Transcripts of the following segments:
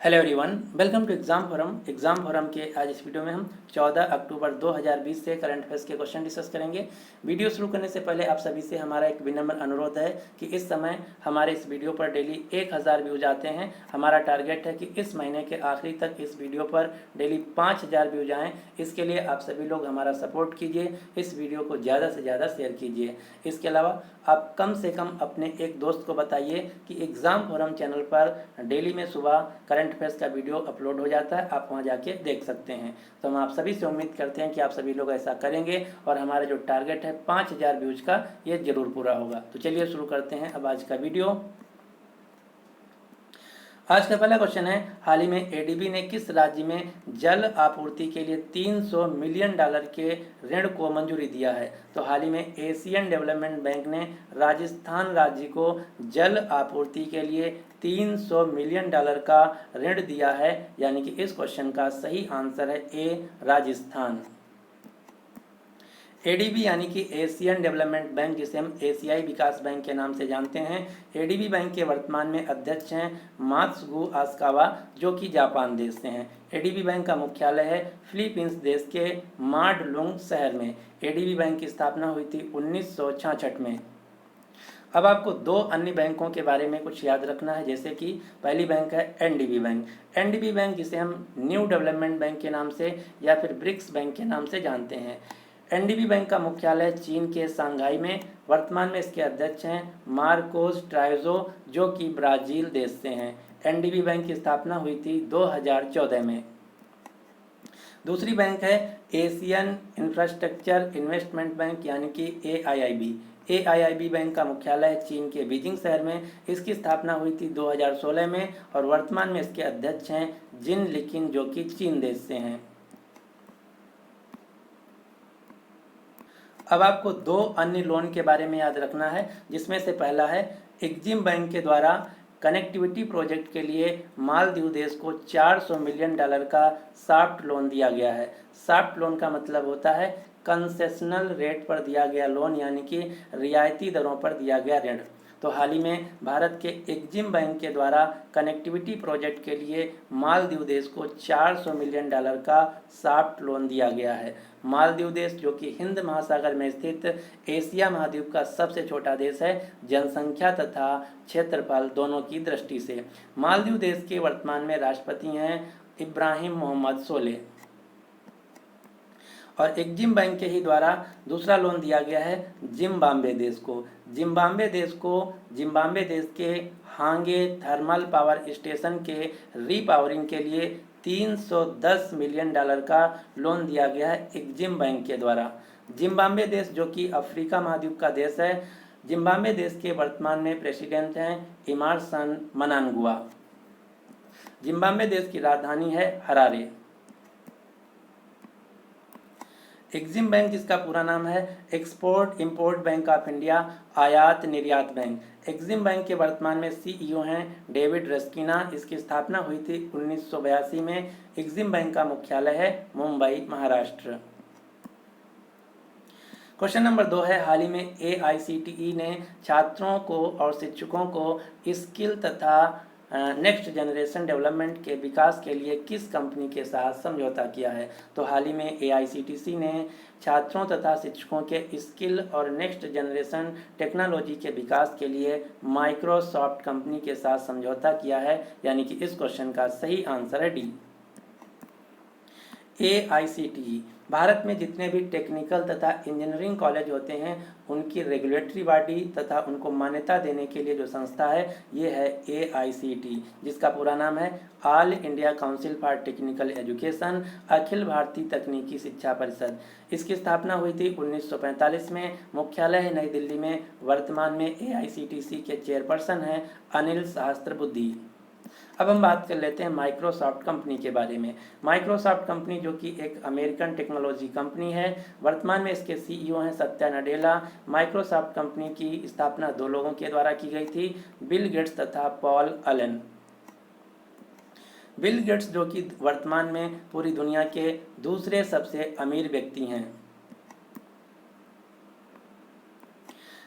Hello everyone, welcome to exam forum के आज इस वीडियो में हम 14 अक्टूबर 2020 से करंट अफेयर्स के क्वेश्चन डिस्कस करेंगे। वीडियो शुरू करने से पहले आप सभी से हमारा एक विनम्र अनुरोध है कि इस समय हमारे इस वीडियो पर डेली 1000 व्यूज आते हैं। हमारा टारगेट है कि इस महीने के आखिरी तक इस वीडियो पर डेली 5000 व्यूज आएँ। इसके लिए आप सभी लोग हमारा सपोर्ट कीजिए, इस वीडियो को ज़्यादा से ज़्यादा शेयर कीजिए। इसके अलावा आप कम से कम अपने एक दोस्त को बताइए कि एग्ज़ाम फोरम चैनल पर डेली में सुबह करंट अफेयर्स का वीडियो अपलोड हो जाता है, आप वहां जाके देख सकते हैं। तो हम आप सभी से उम्मीद करते हैं कि आप सभी लोग ऐसा करेंगे और हमारा जो टारगेट है 5000 व्यूज का, ये जरूर पूरा होगा। तो चलिए शुरू करते हैं अब आज का वीडियो। आज का पहला क्वेश्चन है, हाल ही में एडीबी ने किस राज्य में जल आपूर्ति के लिए $300 मिलियन के ऋण को मंजूरी दिया है? तो हाल ही में एशियन डेवलपमेंट बैंक ने राजस्थान राज्य को जल आपूर्ति के लिए $300 मिलियन का ऋण दिया है, यानी कि इस क्वेश्चन का सही आंसर है ए, राजस्थान। एडीबी यानी कि एशियन डेवलपमेंट बैंक, जिसे हम एशियाई विकास बैंक के नाम से जानते हैं। एडीबी बैंक के वर्तमान में अध्यक्ष हैं मात्सुगु आस्कावा, जो कि जापान देश से हैं। एडीबी बैंक का मुख्यालय है फिलीपींस देश के माडलुंग शहर में। एडीबी बैंक की स्थापना हुई थी 1966 में। अब आपको दो अन्य बैंकों के बारे में कुछ याद रखना है, जैसे कि पहली बैंक है एनडीबी बैंक। एनडीबी बैंक, जिसे हम न्यू डेवलपमेंट बैंक के नाम से या फिर ब्रिक्स बैंक के नाम से जानते हैं। एनडीबी बैंक का मुख्यालय चीन के शंघाई में। वर्तमान में इसके अध्यक्ष हैं मार्कोस ट्राइजो, जो कि ब्राजील देश से हैं। एनडीबी बैंक की स्थापना हुई थी 2014 में। दूसरी बैंक है एशियन इंफ्रास्ट्रक्चर इन्वेस्टमेंट बैंक, यानी कि एआईआईबी। एआईआईबी बैंक का मुख्यालय चीन के बीजिंग शहर में। इसकी स्थापना हुई थी 2016 में और वर्तमान में इसके अध्यक्ष हैं जिन लिकिन, जो कि चीन देश से हैं। अब आपको दो अन्य लोन के बारे में याद रखना है, जिसमें से पहला है एग्जिम बैंक के द्वारा कनेक्टिविटी प्रोजेक्ट के लिए मालदीव देश को $400 मिलियन का सॉफ्ट लोन दिया गया है। सॉफ्ट लोन का मतलब होता है कंसेशनल रेट पर दिया गया लोन, यानी कि रियायती दरों पर दिया गया ऋण। तो हाल ही में भारत के एग्जिम बैंक के द्वारा कनेक्टिविटी प्रोजेक्ट के लिए मालदीव देश को $400 मिलियन का सॉफ्ट लोन दिया गया है। मालदीव देश, जो कि हिंद महासागर में स्थित एशिया महाद्वीप का सबसे छोटा देश है, जनसंख्या तथा क्षेत्रफल दोनों की दृष्टि से। मालदीव देश के वर्तमान में राष्ट्रपति हैं इब्राहिम मोहम्मद सोलेह। और एग्जिम बैंक के ही द्वारा दूसरा लोन दिया गया है जिम्बाब्वे देश को। जिम्बाब्वे देश के हांगे थर्मल पावर स्टेशन के रीपावरिंग के लिए $310 मिलियन का लोन दिया गया है एग्जिम बैंक के द्वारा। जिम्बाब्वे देश, जो कि अफ्रीका महाद्वीप का देश है, जिम्बाब्वे देश के वर्तमान में प्रेसिडेंट हैं इमरसन मनांगुआ। जिम्बाब्वे देश की राजधानी है हरारे। एग्जिम बैंक, जिसका पूरा नाम है export import bank of India, आयात निर्यात बैंक। एग्जिम बैंक के वर्तमान में सीईओ हैं डेविड रस्किना। इसकी स्थापना हुई थी 1982 में। एग्जिम बैंक का मुख्यालय है मुंबई, महाराष्ट्र। क्वेश्चन नंबर 2 है, हाल ही में एआईसीटीई ने छात्रों को और शिक्षकों को स्किल तथा नेक्स्ट जनरेशन डेवलपमेंट के विकास के लिए किस कंपनी के साथ समझौता किया है? तो हाल ही में एआईसीटीई ने छात्रों तथा शिक्षकों के स्किल और नेक्स्ट जनरेशन टेक्नोलॉजी के विकास के लिए माइक्रोसॉफ्ट कंपनी के साथ समझौता किया है, यानी कि इस क्वेश्चन का सही आंसर है डी। एआईसीटीई भारत में जितने भी टेक्निकल तथा इंजीनियरिंग कॉलेज होते हैं, उनकी रेगुलेटरी बॉडी तथा उनको मान्यता देने के लिए जो संस्था है, ये है एआईसीटीई, जिसका पूरा नाम है all India council for technical education, अखिल भारतीय तकनीकी शिक्षा परिषद। इसकी स्थापना हुई थी 1945 में। मुख्यालय है नई दिल्ली में। वर्तमान में एआईसीटीई के चेयरपर्सन हैं अनिल सहस्त्रबुद्धे। अब हम बात कर लेते हैं माइक्रोसॉफ्ट कंपनी के बारे में। माइक्रोसॉफ्ट कंपनी, जो कि एक अमेरिकन टेक्नोलॉजी कंपनी है, वर्तमान में इसके सीईओ हैं सत्या नडेला। माइक्रोसॉफ्ट कंपनी की स्थापना दो लोगों के द्वारा की गई थी, बिल गेट्स तथा पॉल एलन। बिल गेट्स, जो कि वर्तमान में पूरी दुनिया के दूसरे सबसे अमीर व्यक्ति हैं।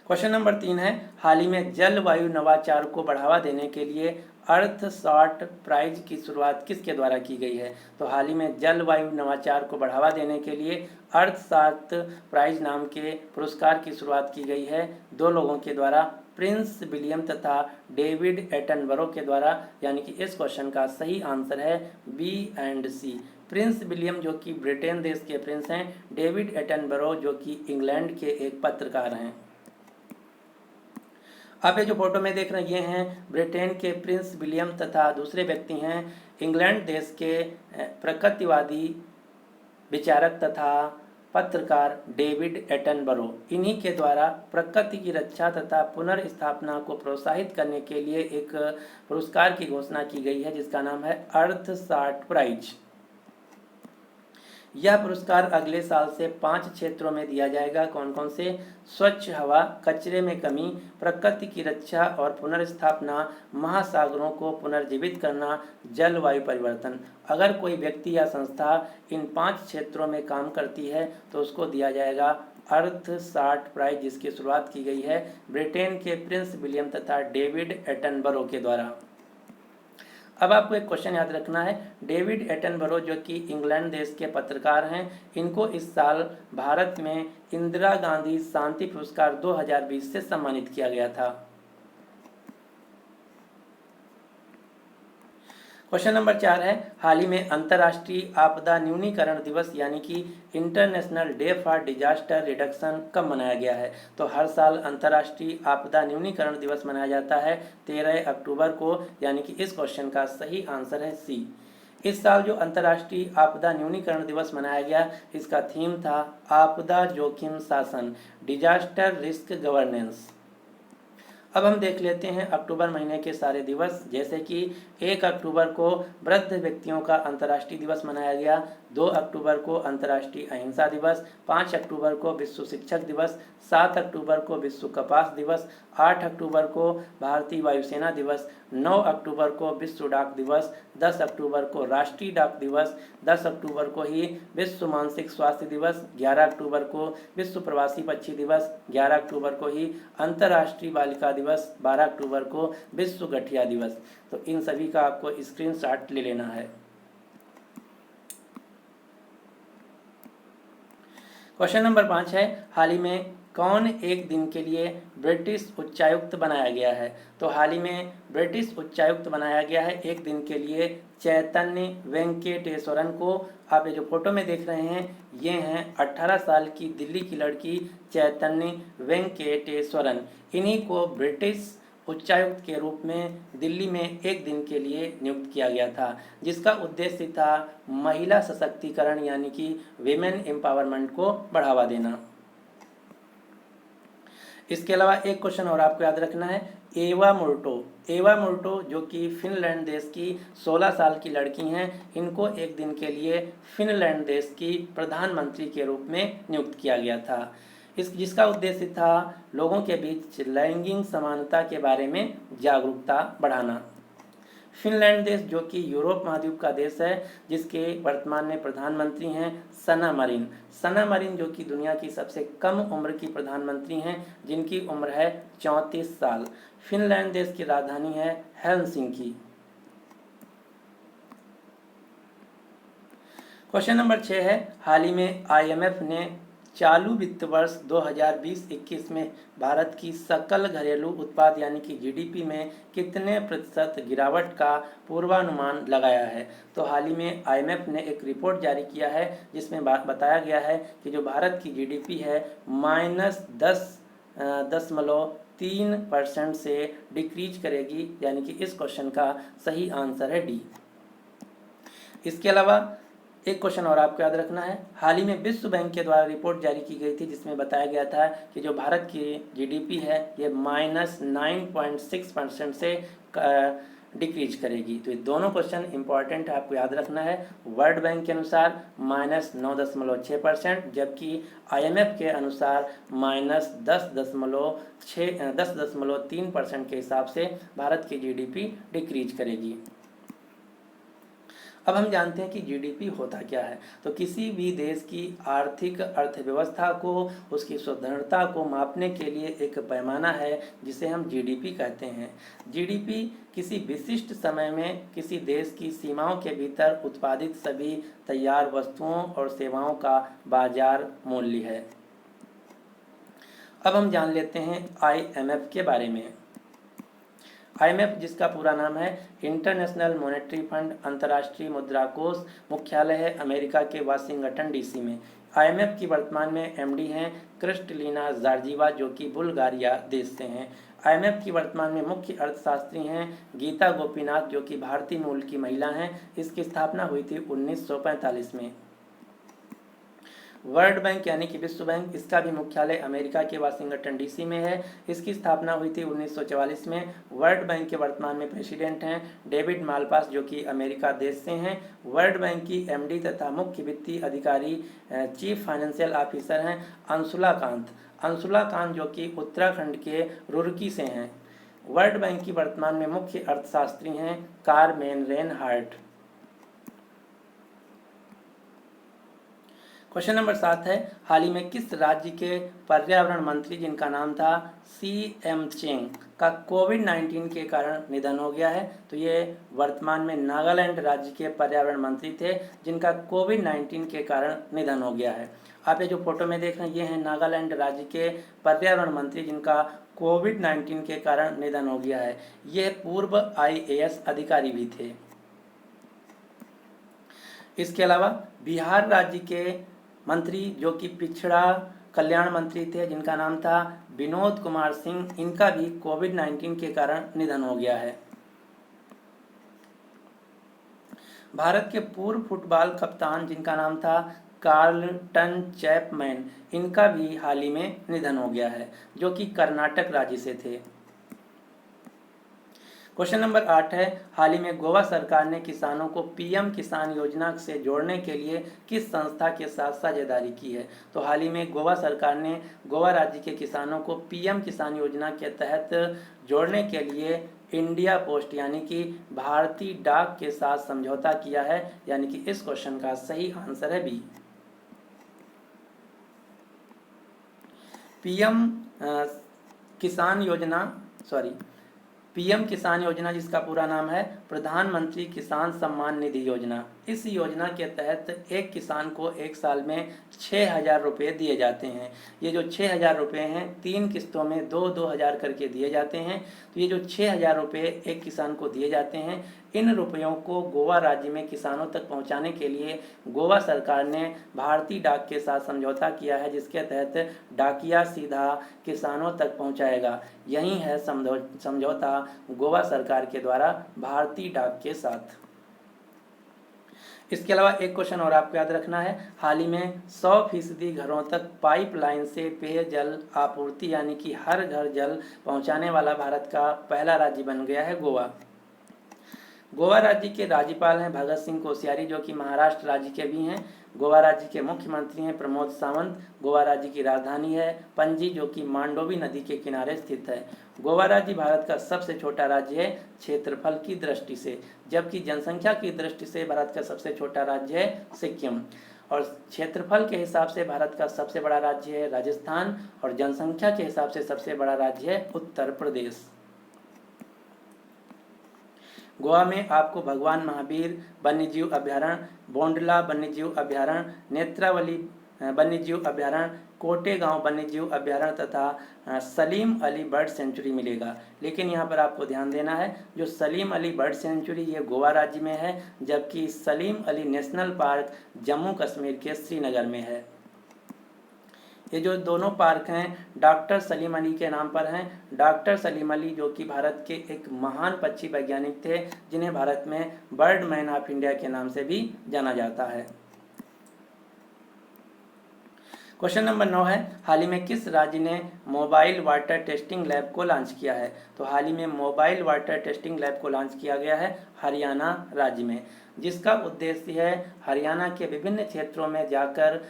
क्वेश्चन नंबर 3 है, हाल ही में जलवायु नवाचार को बढ़ावा देने के लिए अर्थशास्ट प्राइज की शुरुआत किसके द्वारा की गई है? तो हाल ही में जलवायु नवाचार को बढ़ावा देने के लिए अर्थशास्त्र प्राइज नाम के पुरस्कार की शुरुआत की गई है 2 लोगों के द्वारा, प्रिंस विलियम तथा डेविड एटनबरो के द्वारा, यानी कि इस क्वेश्चन का सही आंसर है B and C. Prince William जो कि ब्रिटेन देश के प्रिंस हैं, डेविड एटनबरो जो कि इंग्लैंड के एक पत्रकार हैं। आप ये जो फोटो में देख रहे हैं ये हैं ब्रिटेन के प्रिंस विलियम तथा दूसरे व्यक्ति हैं इंग्लैंड देश के प्रकृतिवादी विचारक तथा पत्रकार डेविड एटनबरो। इन्हीं के द्वारा प्रकृति की रक्षा तथा पुनर्स्थापना को प्रोत्साहित करने के लिए एक पुरस्कार की घोषणा की गई है जिसका नाम है अर्थशास्त्र प्राइज। यह पुरस्कार अगले साल से 5 क्षेत्रों में दिया जाएगा। कौन कौन से? स्वच्छ हवा, कचरे में कमी, प्रकृति की रक्षा और पुनर्स्थापना, महासागरों को पुनर्जीवित करना, जलवायु परिवर्तन। अगर कोई व्यक्ति या संस्था इन 5 क्षेत्रों में काम करती है तो उसको दिया जाएगा अर्थशास्त्र प्राइज, जिसकी शुरुआत की गई है ब्रिटेन के प्रिंस विलियम तथा डेविड एटनबरो के द्वारा। अब आपको एक क्वेश्चन याद रखना है, डेविड एटनबरो जो कि इंग्लैंड देश के पत्रकार हैं, इनको इस साल भारत में इंदिरा गांधी शांति पुरस्कार 2020 से सम्मानित किया गया था। क्वेश्चन नंबर 4 है, हाल ही में अंतर्राष्ट्रीय आपदा न्यूनीकरण दिवस यानी कि international day for disaster reduction कब मनाया गया है? तो हर साल अंतर्राष्ट्रीय आपदा न्यूनीकरण दिवस मनाया जाता है 13 अक्टूबर को, यानी कि इस क्वेश्चन का सही आंसर है सी। इस साल जो अंतर्राष्ट्रीय आपदा न्यूनीकरण दिवस मनाया गया, इसका थीम था आपदा जोखिम शासन, डिजास्टर रिस्क गवर्नेंस। अब हम देख लेते हैं अक्टूबर महीने के सारे दिवस, जैसे कि 1 अक्टूबर को वृद्ध व्यक्तियों का अंतर्राष्ट्रीय दिवस मनाया गया, 2 अक्टूबर को अंतर्राष्ट्रीय अहिंसा दिवस, 5 अक्टूबर को विश्व शिक्षक दिवस, 7 अक्टूबर को विश्व कपास दिवस, 8 अक्टूबर को भारतीय वायुसेना दिवस, 9 अक्टूबर को विश्व डाक दिवस, 10 अक्टूबर को राष्ट्रीय डाक दिवस, 10 अक्टूबर को ही विश्व मानसिक स्वास्थ्य दिवस, 11 अक्टूबर को विश्व प्रवासी पक्षी दिवस, 11 अक्टूबर को ही अंतर्राष्ट्रीय बालिका दिवस, 12 अक्टूबर को विश्व गठिया दिवस। तो इन सभी का आपको स्क्रीनशॉट ले लेना है। क्वेश्चन नंबर 5 है, हाल ही में कौन एक दिन के लिए ब्रिटिश उच्चायुक्त बनाया गया है? तो हाल ही में ब्रिटिश उच्चायुक्त बनाया गया है एक दिन के लिए चैतन्य वेंकटेश्वरन को। आप ये जो फोटो में देख रहे हैं ये हैं 18 साल की दिल्ली की लड़की चैतन्य वेंकटेश्वरन। इन्हीं को ब्रिटिश उच्चायुक्त के रूप में दिल्ली में एक दिन के लिए नियुक्त किया गया था, जिसका उद्देश्य था महिला सशक्तिकरण यानी कि विमेन एम्पावरमेंट को बढ़ावा देना। इसके अलावा एक क्वेश्चन और आपको याद रखना है, एवा मोर्टो जो कि फिनलैंड देश की 16 साल की लड़की हैं, इनको एक दिन के लिए फिनलैंड देश की प्रधानमंत्री के रूप में नियुक्त किया गया था, जिसका उद्देश्य था लोगों के बीच लैंगिक समानता के बारे में जागरूकता बढ़ाना। फिनलैंड देश जो कि यूरोप महाद्वीप का देश है, जिसके वर्तमान में प्रधानमंत्री हैं सना मरीन जो कि दुनिया की सबसे कम उम्र की प्रधानमंत्री हैं, जिनकी उम्र है 34 साल। फिनलैंड देश की राजधानी है हेलसिंकी। क्वेश्चन नंबर 6 है, हाल ही में IMF ने चालू वित्त वर्ष 2020-21 में भारत की सकल घरेलू उत्पाद यानी कि GDP में कितने प्रतिशत गिरावट का पूर्वानुमान लगाया है? तो हाल ही में IMF ने एक रिपोर्ट जारी किया है जिसमें बताया गया है कि जो भारत की GDP है -10.3% से डिक्रीज करेगी, यानी कि इस क्वेश्चन का सही आंसर है डी। इसके अलावा एक क्वेश्चन और आपको याद रखना है, हाल ही में विश्व बैंक के द्वारा रिपोर्ट जारी की गई थी जिसमें बताया गया था कि जो भारत की GDP है ये -9.6% से डिक्रीज करेगी। तो ये दोनों क्वेश्चन इंपॉर्टेंट है, आपको याद रखना है। वर्ल्ड बैंक के अनुसार -9.6%, जबकि IMF के अनुसार -10.3% के हिसाब से भारत की GDP डिक्रीज करेगी। अब हम जानते हैं कि जीडीपी होता क्या है। तो किसी भी देश की आर्थिक अर्थव्यवस्था को, उसकी सुदृढ़ता को मापने के लिए एक पैमाना है जिसे हम जीडीपी कहते हैं। जीडीपी किसी विशिष्ट समय में किसी देश की सीमाओं के भीतर उत्पादित सभी तैयार वस्तुओं और सेवाओं का बाजार मूल्य है। अब हम जान लेते हैं आईएमएफ के बारे में। आईएमएफ, जिसका पूरा नाम है इंटरनेशनल मॉनेटरी फंड, अंतर्राष्ट्रीय मुद्रा कोष, मुख्यालय है अमेरिका के वाशिंगटन डीसी में। आईएमएफ की वर्तमान में एमडी हैं क्रिस्टलिना जॉर्जीवा, जो कि बुल्गारिया देश से हैं। आईएमएफ की वर्तमान में मुख्य अर्थशास्त्री हैं गीता गोपीनाथ, जो कि भारतीय मूल की महिला हैं। इसकी स्थापना हुई थी 1945 में। वर्ल्ड बैंक यानी कि विश्व बैंक, इसका भी मुख्यालय अमेरिका के वाशिंगटन डीसी में है। इसकी स्थापना हुई थी 1944 में। वर्ल्ड बैंक के वर्तमान में प्रेसिडेंट हैं डेविड मालपास, जो कि अमेरिका देश से हैं। वर्ल्ड बैंक की एमडी तथा मुख्य वित्तीय अधिकारी चीफ फाइनेंशियल ऑफिसर हैं अंशुला कांत, जो कि उत्तराखंड के रुड़की से हैं। वर्ल्ड बैंक की वर्तमान में मुख्य अर्थशास्त्री हैं कारमेन रेनहार्ट। क्वेश्चन नंबर 7 है, हाल ही में किस राज्य के पर्यावरण मंत्री, जिनका नाम था CM चेंग, का कोविड-19 के कारण निधन हो गया है? तो ये वर्तमान में नागालैंड राज्य के पर्यावरण मंत्री थे, जिनका कोविड-19 के कारण निधन हो गया है। आप ये जो फोटो में देख रहे हैं, ये हैं नागालैंड राज्य के पर्यावरण मंत्री, जिनका कोविड-19 के कारण निधन हो गया है। ये पूर्व IAS अधिकारी भी थे। इसके अलावा बिहार राज्य के मंत्री, जो कि पिछड़ा कल्याण मंत्री थे, जिनका नाम था विनोद कुमार सिंह, इनका भी कोविड-19 के कारण निधन हो गया है। भारत के पूर्व फुटबॉल कप्तान, जिनका नाम था कार्लटन चैपमैन, इनका भी हाल ही में निधन हो गया है, जो कि कर्नाटक राज्य से थे। क्वेश्चन नंबर 8 है, हाल ही में गोवा सरकार ने किसानों को पीएम किसान योजना से जोड़ने के लिए किस संस्था के साथ साझेदारी की है? तो हाल ही में गोवा सरकार ने गोवा राज्य के किसानों को पीएम किसान योजना के तहत जोड़ने के लिए इंडिया पोस्ट यानी कि भारतीय डाक के साथ समझौता किया है, यानी कि इस क्वेश्चन का सही आंसर है बी। पीएम किसान योजना, जिसका पूरा नाम है प्रधानमंत्री किसान सम्मान निधि योजना। इस योजना के तहत एक किसान को एक साल में 6,000 रुपये दिए जाते हैं। ये जो 6,000 रुपये हैं 3 किस्तों में 2-2 हज़ार करके दिए जाते हैं। तो ये जो 6,000 रुपये एक किसान को दिए जाते हैं, इन रुपयों को गोवा राज्य में किसानों तक पहुंचाने के लिए गोवा सरकार ने भारतीय डाक के साथ समझौता किया है, जिसके तहत डाकिया सीधा किसानों तक पहुंचाएगा। यही है समझौता गोवा सरकार के द्वारा भारतीय डाक के साथ। इसके अलावा एक क्वेश्चन और आपको याद रखना है, हाल ही में 100% घरों तक पाइपलाइन से पेयजल आपूर्ति यानी कि हर घर जल पहुंचाने वाला भारत का पहला राज्य बन गया है गोवा। गोवा राज्य के राज्यपाल हैं भगत सिंह कोश्यारी, जो कि महाराष्ट्र राज्य के भी हैं। गोवा राज्य के मुख्यमंत्री हैं प्रमोद सावंत। गोवा राज्य की राजधानी है पणजी, जो कि मांडोवी नदी के किनारे स्थित है। गोवा राज्य भारत का सबसे छोटा राज्य है क्षेत्रफल की दृष्टि से, जबकि जनसंख्या की दृष्टि से भारत का सबसे छोटा राज्य है सिक्किम। और क्षेत्रफल के हिसाब से भारत का सबसे बड़ा राज्य है राजस्थान, और जनसंख्या के हिसाब से सबसे बड़ा राज्य है उत्तर प्रदेश। गोवा में आपको भगवान महावीर वन्यजीव अभ्यारण्य, बोंडला वन्यजीव अभ्यारण्य, नेत्रावली वन्यजीव अभ्यारण्य, कोटेगांव वन्यजीव अभ्यारण्य तथा सलीम अली बर्ड सेंचुरी मिलेगा। लेकिन यहाँ पर आपको ध्यान देना है, जो सलीम अली बर्ड सेंचुरी ये गोवा राज्य में है, जबकि सलीम अली नेशनल पार्क जम्मू कश्मीर के श्रीनगर में है। ये जो दोनों पार्क हैं डॉक्टर सलीम अली के नाम पर हैं। डॉक्टर सलीम अली, जो कि भारत के एक महान पक्षी वैज्ञानिक थे, जिन्हें भारत में बर्ड मैन ऑफ इंडिया के नाम से भी जाना जाता है। क्वेश्चन नंबर 9 है, हाल ही में किस राज्य ने मोबाइल वाटर टेस्टिंग लैब को लॉन्च किया है? तो हाल ही में मोबाइल वाटर टेस्टिंग लैब को लॉन्च किया गया है हरियाणा राज्य में, जिसका उद्देश्य है हरियाणा के विभिन्न क्षेत्रों में जाकर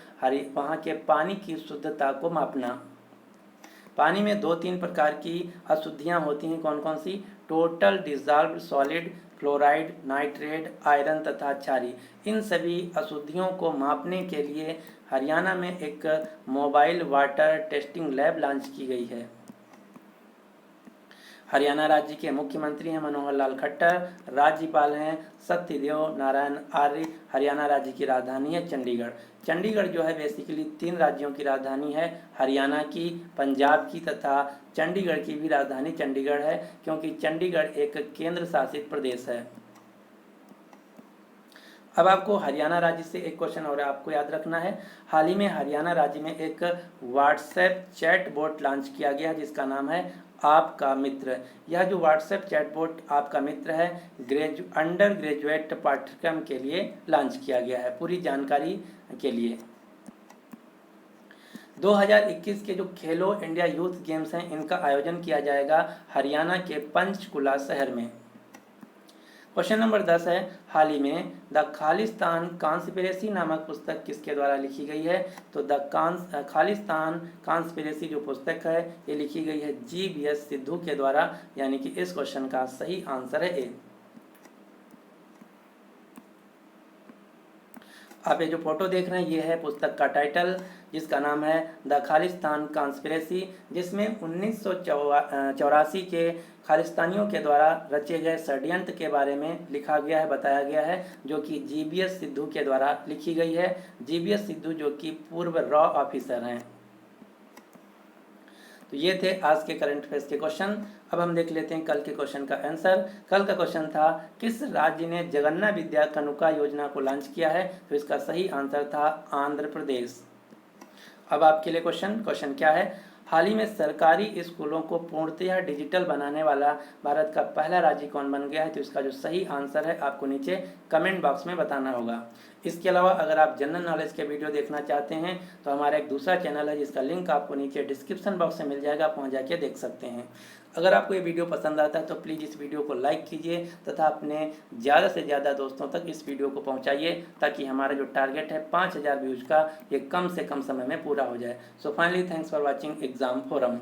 वहाँ के पानी की शुद्धता को मापना। पानी में 2-3 प्रकार की अशुद्धियाँ होती हैं, कौन कौन सी? Total dissolved solid, fluoride, nitrate, iron तथा क्षारीय। इन सभी अशुद्धियों को मापने के लिए हरियाणा में एक mobile water testing lab launch की गई है। हरियाणा राज्य के मुख्यमंत्री हैं मनोहर लाल खट्टर, राज्यपाल हैं सत्यदेव नारायण आर्य। हरियाणा राज्य की राजधानी है चंडीगढ़। चंडीगढ़ जो है बेसिकली 3 राज्यों की राजधानी है, हरियाणा की, पंजाब की तथा चंडीगढ़ की भी राजधानी चंडीगढ़ है, क्योंकि चंडीगढ़ एक केंद्र शासित प्रदेश है। अब आपको हरियाणा राज्य से एक क्वेश्चन और आपको याद रखना है। हाल ही में हरियाणा राज्य में एक व्हाट्सएप चैटबॉट लॉन्च किया गया जिसका नाम है आपका मित्र। यह जो व्हाट्सएप चैटबॉट आपका मित्र है अंडर ग्रेजुएट पाठ्यक्रम के लिए लॉन्च किया गया है। पूरी जानकारी के लिए 2021 के जो खेलो इंडिया यूथ गेम्स हैं इनका आयोजन किया जाएगा हरियाणा के पंचकुला शहर में। क्वेश्चन नंबर 10 है, हाल ही में द खालिस्तान कॉन्स्पिरेसी नामक पुस्तक किसके द्वारा लिखी गई है? तो द खालिस्तान कॉन्स्पिरेसी जो पुस्तक है ये लिखी गई है GBS सिद्धू के द्वारा, यानी कि इस क्वेश्चन का सही आंसर है ए। आप ये जो फोटो देख रहे हैं ये है पुस्तक का टाइटल जिसका नाम है द खालिस्तान कॉन्स्पिरेसी, जिसमें 1984 के खालिस्तानियों के द्वारा रचे गए षड्यंत्र के बारे में लिखा गया है, बताया गया है, जो कि GBS सिद्धू के द्वारा लिखी गई है। GBS सिद्धू जो कि पूर्व रॉ ऑफिसर हैं। तो ये थे आज के करंट अफेयर्स के क्वेश्चन। अब हम देख लेते हैं कल के क्वेश्चन का आंसर। कल का क्वेश्चन था किस राज्य ने जगन्ना विद्या कानुका योजना को लॉन्च किया है? तो इसका सही आंसर था आंध्र प्रदेश। अब आपके लिए क्वेश्चन क्या है? हाल ही में सरकारी स्कूलों को पूर्णतः डिजिटल बनाने वाला भारत का पहला राज्य कौन बन गया है? तो इसका जो सही आंसर है आपको नीचे कमेंट बॉक्स में बताना होगा। इसके अलावा अगर आप जनरल नॉलेज के वीडियो देखना चाहते हैं तो हमारा एक दूसरा चैनल है जिसका लिंक आपको नीचे डिस्क्रिप्शन बॉक्स में मिल जाएगा, आप वहाँ जाके देख सकते हैं। अगर आपको ये वीडियो पसंद आता है तो प्लीज़ इस वीडियो को लाइक कीजिए तथा अपने ज़्यादा से ज़्यादा दोस्तों तक इस वीडियो को पहुंचाइए ताकि हमारा जो टारगेट है 5000 व्यूज़ का ये कम से कम समय में पूरा हो जाए। So finally thanks for watching exam forum.